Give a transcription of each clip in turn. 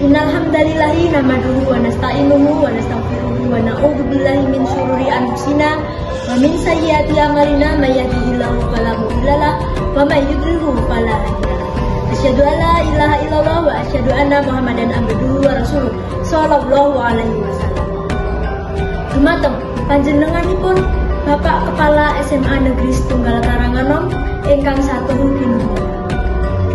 Innal hamdalillahi nahmaduhu wa nasta'inuhu wa nastaghfiruhu wa na'udzu billahi min syururi anfusina wa min sayyiati a'malina may yahdihillahu fala mudilla lahu wa may yudlilhu fala hadiya lahu. Asyhadu an la ilaha illallah wa asyhadu anna Muhammadan abduhu wa rasuluh sallallahu alaihi wasallam. Dumateng panjenenganipun Bapak Kepala SMA Negeri Setunggal Karanganom ingkang satuhu kinurmatan.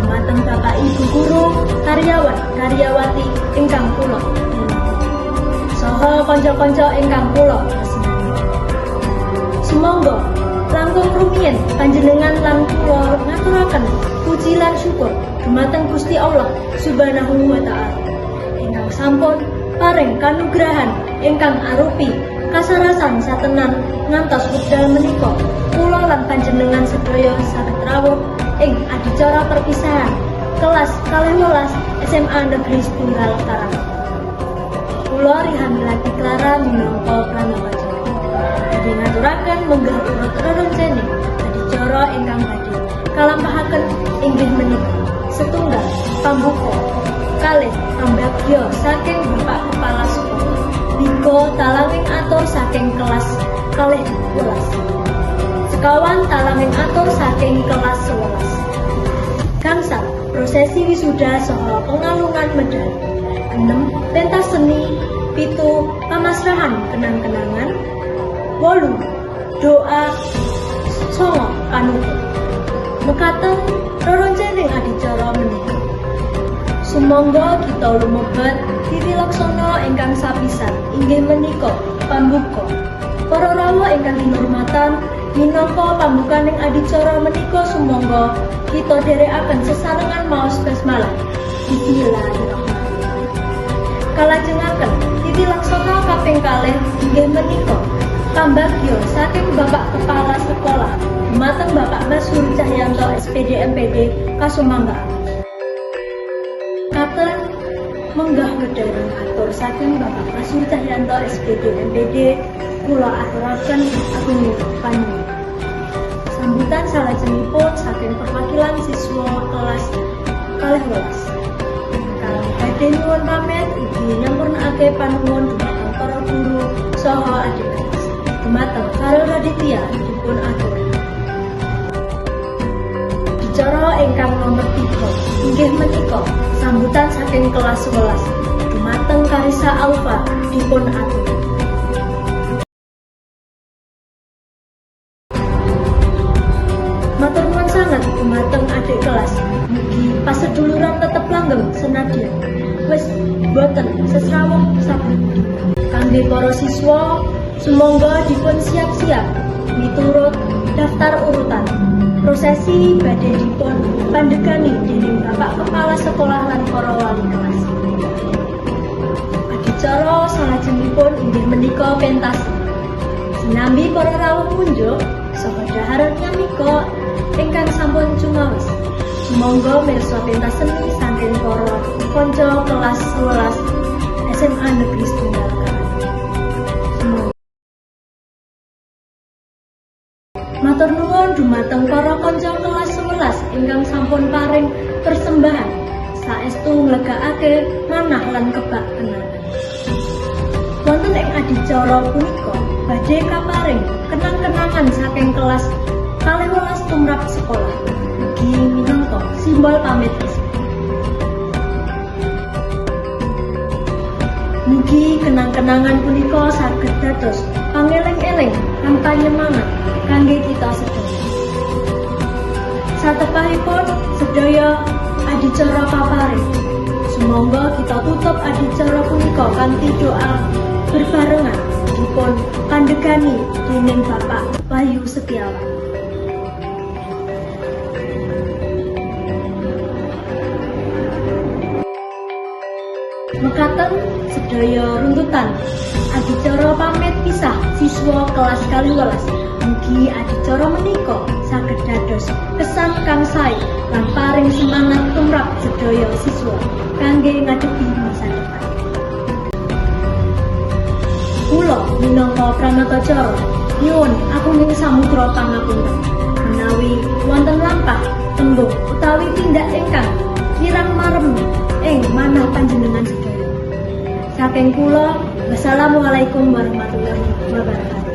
Dumateng Bapak Ibu Guru, karyawan, karyawati ingkang kula saha kanca-kanca ingkang kula asmanipun. Sumangga langkung rumiyin panjenengan lan kula ngaturaken puji lan syukur dumateng Gusti Allah Subhanahu wa taala ingkang sampun paring kanugrahan ingkang arupi kasarasan satenan ngantos wekdal menika kula lan panjenengan sedaya saged rawuh ing adicara perpisahan kelas 12 SMA Negeri Setunggal Karanganom. Kula Rihamilati Clara minangka pranawati. Badhe ngaturaken menggah urut rerencana adicara ingkang badhe kalampahaken inggih menika setunggal pambuka kalih pambagya saking Bapak Kepala Sekolah Biko talanging atur saking kelas kalih 12 sekawan talanging atur saking kelas 11 gangsal prosesi wisuda saha pengalungan medali 6 pentas seni 7 pamasrahan kenang-kenangan 8 doa 9 panutur mekaten rerencaning adicara menika. Sumangga kita lumebat titilaksana ingkang sapisan inggih menika pambuka. Para rawuh ingkang kinurmatan minangka pambukaning adicara menika sumangga kita dherekaken sesarengan maos basmalah. Bismillahirrahmanirrahim. Kalajengaken titilaksana kaping kalih inggih menika pambagya saking Bapak Kepala Sekolah dumateng Bapak Masyhur Cahyanto SPD MPD Kasumangga. Katen menggah gedhereng atur saking Bapak Masyhur Cahyanto SPD MPD kula aturaken agunging panuwun. Sambutan salajengipun saking perwakilan siswa kelas 12. Kalih badhe nyuwun pamit ugi nyampurnake panuwun dumateng para guru saha adik kelas. Dumateng Farel Raditya dipun aturi. Bicara ingkang nomor 3 inggih menika sambutan saking kelas 11 dumateng Karisa Alfa dipun aturi. Matur nuwun sanget dumateng adik kelas. Mugi paseduluran tetep langgeng senadyan wis boten sesrawung saben. Kangge para siswa sumangga dipun siap-siap miturut daftar urutan. Prosesi badhe dipun pandegani dening Bapak Kepala Sekolah lan para wali kelas. Adicara salajengipun inggih menika pentas. Sinambi para rawuh munjuk saha dhaharan ngamika ingkang sampun cumawis. Sumangga mirsa pentas seni saking para kanca kelas 11 SMA Negeri Setunggal Karanganom. Matur nuwun dumateng para kanca kelas 11 ingkang sampun paring persembahan saestu nglegakake manah lan kebak kenangan. Wonten ing adicara punika badhe kaparing kenang-kenangan saking kelas 12 tumrap sekolah ugi minangka simbol pamit resmi. Mugi kenang-kenangan punika saged dados pangeling-eling lan panyemangat kangge kita sedaya. Satepahipun sedaya adicara paparing. Sumangga kita tutup adicara punika kanthi doa berbarengan dipun pandegani dening Bapak Wahyu Setiawan. Mekaten sedaya runtutan adicara pamit pisah siswa kelas 12. Mugi adicara menika saged dados kesan kang sae lan paring semangat tumrap sedaya siswa kangge ngadepi masa depan. Kula minangka pranatacara nyuwun agunging samudra pangapunten menawi wonten lampah tembung utawi tindak ingkang kirang marem ing manah panjenengan sedaya. Saking kula, wassalamualaikum warahmatullahi wabarakatuh.